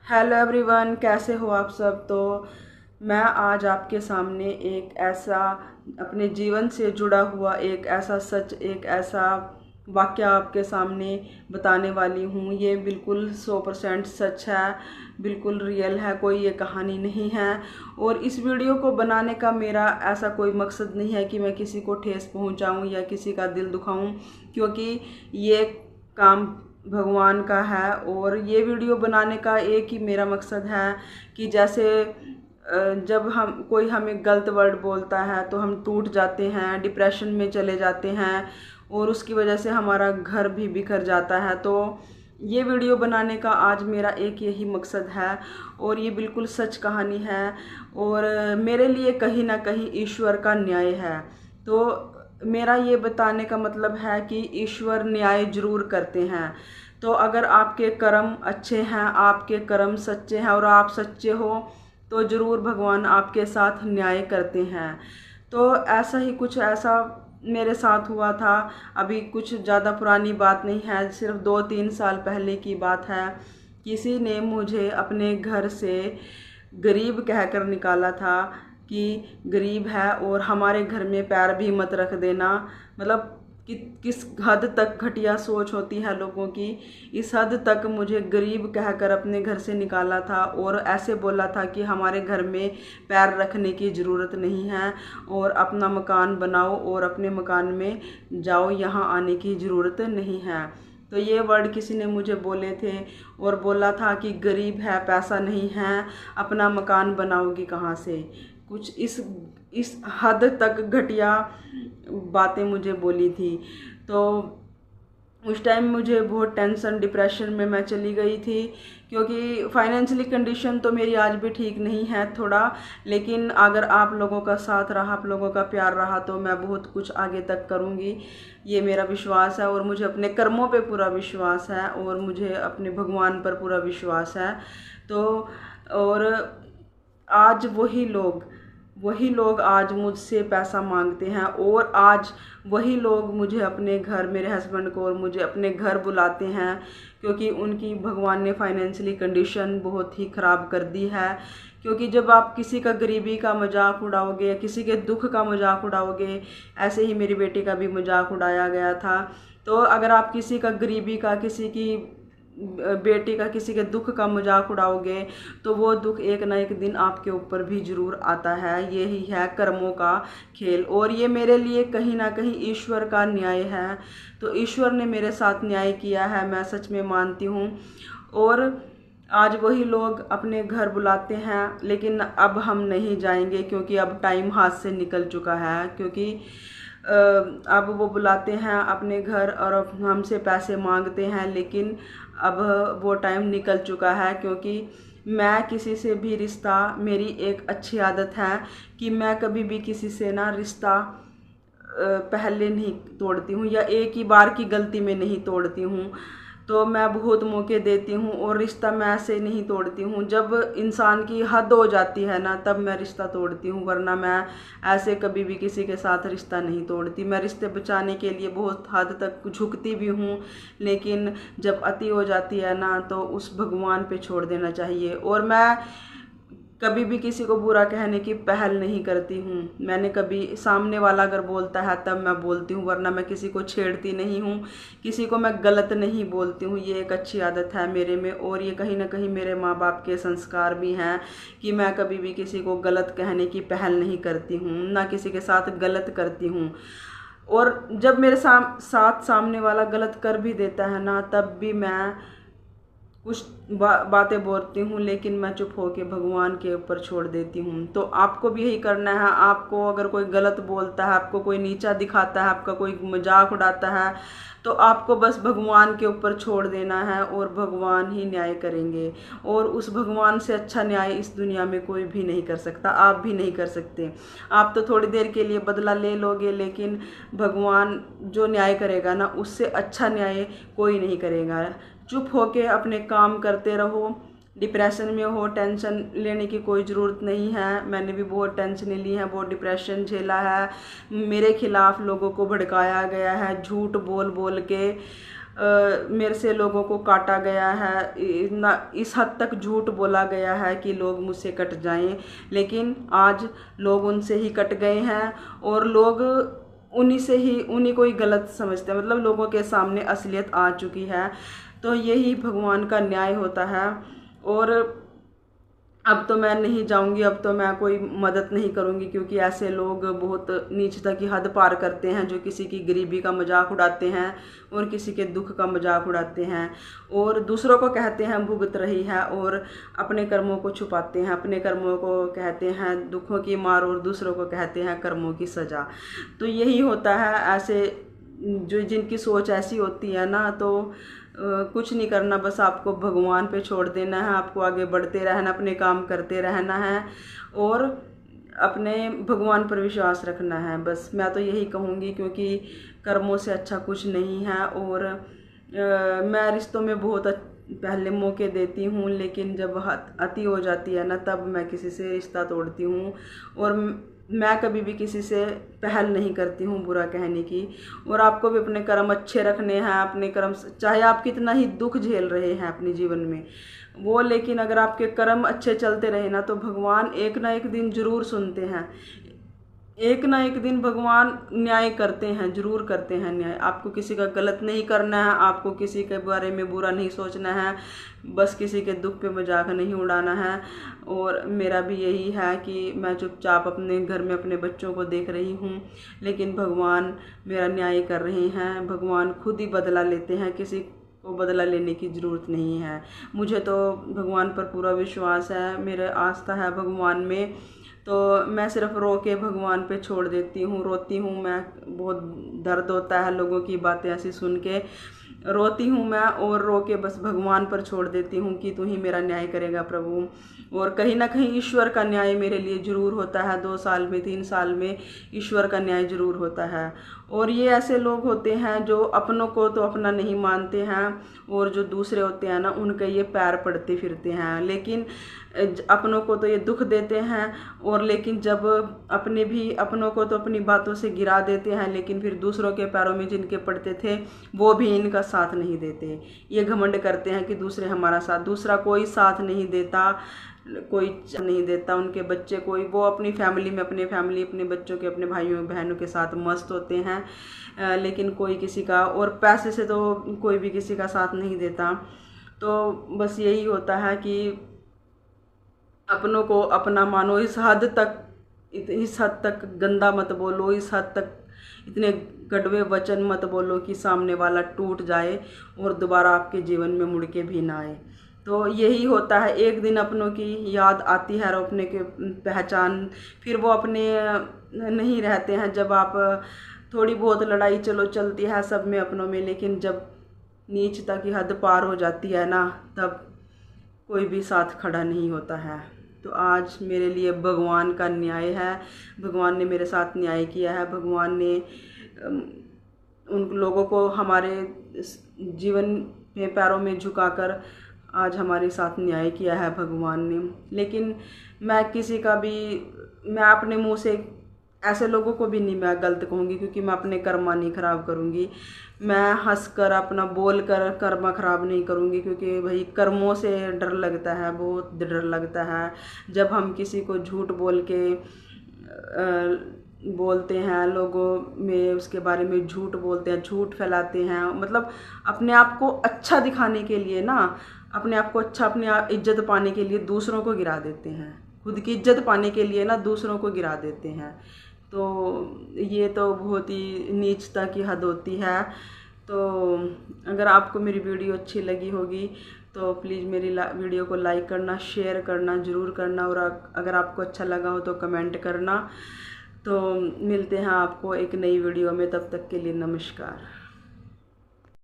Hello everyone, कैसे हो आप सब। तो मैं आज आपके सामने एक ऐसा अपने जीवन से जुड़ा हुआ एक ऐसा सच, एक ऐसा वाक़या आपके सामने बताने वाली हूँ। ये बिल्कुल 100% सच है, बिल्कुल रियल है, कोई ये कहानी नहीं है। और इस वीडियो को बनाने का मेरा ऐसा कोई मकसद नहीं है कि मैं किसी को ठेस पहुँचाऊँ या किसी का दिल दुखाऊँ, क्योंकि ये काम भगवान का है। और ये वीडियो बनाने का एक ही मेरा मकसद है कि जैसे जब हम कोई हमें गलत वर्ड बोलता है तो हम टूट जाते हैं, डिप्रेशन में चले जाते हैं और उसकी वजह से हमारा घर भी बिखर जाता है। तो ये वीडियो बनाने का आज मेरा एक यही मकसद है और ये बिल्कुल सच कहानी है और मेरे लिए कहीं ना कहीं ईश्वर का न्याय है। तो मेरा ये बताने का मतलब है कि ईश्वर न्याय जरूर करते हैं। तो अगर आपके कर्म अच्छे हैं, आपके कर्म सच्चे हैं और आप सच्चे हो तो ज़रूर भगवान आपके साथ न्याय करते हैं। तो ऐसा ही कुछ ऐसा मेरे साथ हुआ था। अभी कुछ ज़्यादा पुरानी बात नहीं है, सिर्फ 2-3 साल पहले की बात है। किसी ने मुझे अपने घर से गरीब कहकर निकाला था कि गरीब है और हमारे घर में पैर भी मत रख देना। मतलब कि किस हद तक घटिया सोच होती है लोगों की। इस हद तक मुझे गरीब कहकर अपने घर से निकाला था और ऐसे बोला था कि हमारे घर में पैर रखने की ज़रूरत नहीं है और अपना मकान बनाओ और अपने मकान में जाओ, यहाँ आने की ज़रूरत नहीं है। तो ये वर्ड किसी ने मुझे बोले थे और बोला था कि गरीब है, पैसा नहीं है, अपना मकान बनाओगी कहाँ से। कुछ इस हद तक घटिया बातें मुझे बोली थी। तो उस टाइम मुझे बहुत टेंशन, डिप्रेशन में मैं चली गई थी, क्योंकि फाइनेंशियली कंडीशन तो मेरी आज भी ठीक नहीं है थोड़ा। लेकिन अगर आप लोगों का साथ रहा, आप लोगों का प्यार रहा तो मैं बहुत कुछ आगे तक करूँगी, ये मेरा विश्वास है। और मुझे अपने कर्मों पे पूरा विश्वास है और मुझे अपने भगवान पर पूरा विश्वास है। तो और आज वही लोग आज मुझसे पैसा मांगते हैं और आज वही लोग मुझे अपने घर, मेरे हस्बैंड को और मुझे अपने घर बुलाते हैं, क्योंकि उनकी भगवान ने फाइनेंशियली कंडीशन बहुत ही ख़राब कर दी है। क्योंकि जब आप किसी का गरीबी का मजाक उड़ाओगे, किसी के दुख का मजाक उड़ाओगे, ऐसे ही मेरी बेटी का भी मजाक उड़ाया गया था। तो अगर आप किसी का गरीबी का, किसी की बेटी का, किसी के दुख का मजाक उड़ाओगे तो वो दुख एक ना एक दिन आपके ऊपर भी जरूर आता है। यही है कर्मों का खेल और ये मेरे लिए कहीं ना कहीं ईश्वर का न्याय है। तो ईश्वर ने मेरे साथ न्याय किया है, मैं सच में मानती हूँ। और आज वही लोग अपने घर बुलाते हैं, लेकिन अब हम नहीं जाएंगे क्योंकि अब टाइम हाथ से निकल चुका है। क्योंकि अब वो बुलाते हैं अपने घर और अब हमसे पैसे मांगते हैं, लेकिन अब वो टाइम निकल चुका है। क्योंकि मैं किसी से भी रिश्ता, मेरी एक अच्छी आदत है कि मैं कभी भी किसी से ना रिश्ता पहले नहीं तोड़ती हूँ या एक ही बार की गलती में नहीं तोड़ती हूँ। तो मैं बहुत मौके देती हूँ और रिश्ता मैं ऐसे नहीं तोड़ती हूँ। जब इंसान की हद हो जाती है ना, तब मैं रिश्ता तोड़ती हूँ, वरना मैं ऐसे कभी भी किसी के साथ रिश्ता नहीं तोड़ती। मैं रिश्ते बचाने के लिए बहुत हद तक झुकती भी हूँ, लेकिन जब अति हो जाती है ना तो उस भगवान पे छोड़ देना चाहिए। और मैं कभी भी किसी को बुरा कहने की पहल नहीं करती हूँ। मैंने कभी, सामने वाला अगर बोलता है तब मैं बोलती हूँ, वरना मैं किसी को छेड़ती नहीं हूँ, किसी को मैं गलत नहीं बोलती हूँ। ये एक अच्छी आदत है मेरे में और ये कहीं ना कहीं मेरे माँ बाप के संस्कार भी हैं कि मैं कभी भी किसी को गलत कहने की पहल नहीं करती हूँ, ना किसी के साथ गलत करती हूँ। और जब मेरे साथ सामने वाला गलत कर भी देता है ना, तब भी मैं कुछ बातें बोलती हूँ, लेकिन मैं चुप होके भगवान के ऊपर छोड़ देती हूँ। तो आपको भी यही करना है। आपको अगर कोई गलत बोलता है, आपको कोई नीचा दिखाता है, आपका कोई मजाक उड़ाता है, तो आपको बस भगवान के ऊपर छोड़ देना है और भगवान ही न्याय करेंगे। और उस भगवान से अच्छा न्याय इस दुनिया में कोई भी नहीं कर सकता, आप भी नहीं कर सकते। आप तो थोड़ी देर के लिए बदला ले लोगे, लेकिन भगवान जो न्याय करेगा ना, उससे अच्छा न्याय कोई नहीं करेगा। चुप होके अपने काम करते रहो। डिप्रेशन में हो, टेंशन लेने की कोई ज़रूरत नहीं है। मैंने भी बहुत टेंशन ली है, बहुत डिप्रेशन झेला है। मेरे खिलाफ़ लोगों को भड़काया गया है झूठ बोल बोल के, मेरे से लोगों को काटा गया है, इस हद तक झूठ बोला गया है कि लोग मुझसे कट जाएं, लेकिन आज लोग उनसे ही कट गए हैं और लोग उन्हीं को ही गलत समझते हैं। मतलब लोगों के सामने असलियत आ चुकी है। तो यही भगवान का न्याय होता है। और अब तो मैं नहीं जाऊंगी, अब तो मैं कोई मदद नहीं करूंगी, क्योंकि ऐसे लोग बहुत नीचता की हद पार करते हैं, जो किसी की गरीबी का मजाक उड़ाते हैं और किसी के दुख का मजाक उड़ाते हैं और दूसरों को कहते हैं भुगत रही है और अपने कर्मों को छुपाते हैं, अपने कर्मों को कहते हैं दुखों की मार और दूसरों को कहते हैं कर्मों की सज़ा। तो यही होता है। ऐसे जो जिनकी सोच ऐसी होती है ना, तो कुछ नहीं करना, बस आपको भगवान पे छोड़ देना है, आपको आगे बढ़ते रहना, अपने काम करते रहना है और अपने भगवान पर विश्वास रखना है। बस मैं तो यही कहूँगी, क्योंकि कर्मों से अच्छा कुछ नहीं है। और मैं रिश्तों में बहुत पहले मौके देती हूँ, लेकिन जब अति हो जाती है ना, तब मैं किसी से रिश्ता तोड़ती हूँ। और मैं कभी भी किसी से पहल नहीं करती हूँ बुरा कहने की। और आपको भी अपने कर्म अच्छे रखने हैं, अपने कर्म चाहे आप कितना ही दुख झेल रहे हैं अपने जीवन में वो, लेकिन अगर आपके कर्म अच्छे चलते रहे ना, तो भगवान एक ना एक दिन जरूर सुनते हैं। एक ना एक दिन भगवान न्याय करते हैं, जरूर करते हैं न्याय। आपको किसी का गलत नहीं करना है, आपको किसी के बारे में बुरा नहीं सोचना है, बस किसी के दुख पे मजाक नहीं उड़ाना है। और मेरा भी यही है कि मैं चुपचाप अपने घर में अपने बच्चों को देख रही हूँ, लेकिन भगवान मेरा न्याय कर रहे हैं। भगवान खुद ही बदला लेते हैं, किसी को बदला लेने की ज़रूरत नहीं है। मुझे तो भगवान पर पूरा विश्वास है, मेरा आस्था है भगवान में। तो मैं सिर्फ रो के भगवान पे छोड़ देती हूँ, रोती हूँ मैं, बहुत दर्द होता है लोगों की बातें ऐसी सुन के, रोती हूँ मैं और रो के बस भगवान पर छोड़ देती हूँ कि तू ही मेरा न्याय करेगा प्रभु। और कहीं ना कहीं ईश्वर का न्याय मेरे लिए ज़रूर होता है, 2 साल में 3 साल में ईश्वर का न्याय ज़रूर होता है। और ये ऐसे लोग होते हैं जो अपनों को तो अपना नहीं मानते हैं, और जो दूसरे होते हैं ना, उनके ये पैर पड़ते फिरते हैं। लेकिन अपनों को तो ये दुख देते हैं, और लेकिन जब अपने भी अपनों को तो अपनी बातों से गिरा देते हैं, लेकिन फिर दूसरों के पैरों में जिनके पड़ते थे वो भी इनका साथ नहीं देते। ये घमंड करते हैं कि दूसरे हमारा साथ, दूसरा कोई साथ नहीं देता, कोई नहीं देता। उनके बच्चे कोई, वो अपनी फैमिली में अपने बच्चों के, अपने भाइयों बहनों के साथ मस्त होते हैं, लेकिन कोई किसी का, और पैसे से तो कोई भी किसी का साथ नहीं देता। तो बस यही होता है कि अपनों को अपना मानो, इस हद तक गंदा मत बोलो, इस हद तक इतने कड़वे वचन मत बोलो कि सामने वाला टूट जाए और दोबारा आपके जीवन में मुड़ के भी ना आए। तो यही होता है, एक दिन अपनों की याद आती है और अपने के पहचान, फिर वो अपने नहीं रहते हैं। जब आप थोड़ी बहुत लड़ाई चलो चलती है सब में अपनों में, लेकिन जब नीचता की हद पार हो जाती है ना, तब कोई भी साथ खड़ा नहीं होता है। तो आज मेरे लिए भगवान का न्याय है, भगवान ने मेरे साथ न्याय किया है। भगवान ने उन लोगों को हमारे जीवन में पैरों में झुकाकर आज हमारे साथ न्याय किया है भगवान ने। लेकिन मैं अपने मुंह से ऐसे लोगों को भी नहीं मैं गलत कहूँगी, क्योंकि मैं अपने कर्मा नहीं खराब करूँगी। मैं हंसकर अपना बोल कर कर्मा खराब नहीं करूँगी, क्योंकि भाई कर्मों से डर लगता है, बहुत डर लगता है। जब हम किसी को झूठ बोल के बोलते हैं, लोगों में उसके बारे में झूठ बोलते हैं, झूठ फैलाते हैं, मतलब अपने आप को अच्छा दिखाने के लिए ना, अपने आप को अच्छा, अपने इज्जत पाने के लिए दूसरों को गिरा देते हैं, खुद की इज्जत पाने के लिए ना दूसरों को गिरा देते हैं। तो ये तो बहुत ही नीचता की हद होती है। तो अगर आपको मेरी वीडियो अच्छी लगी होगी तो प्लीज़ मेरी वीडियो को लाइक करना, शेयर करना ज़रूर करना, और अगर आपको अच्छा लगा हो तो कमेंट करना। तो मिलते हैं आपको एक नई वीडियो में, तब तक के लिए नमस्कार।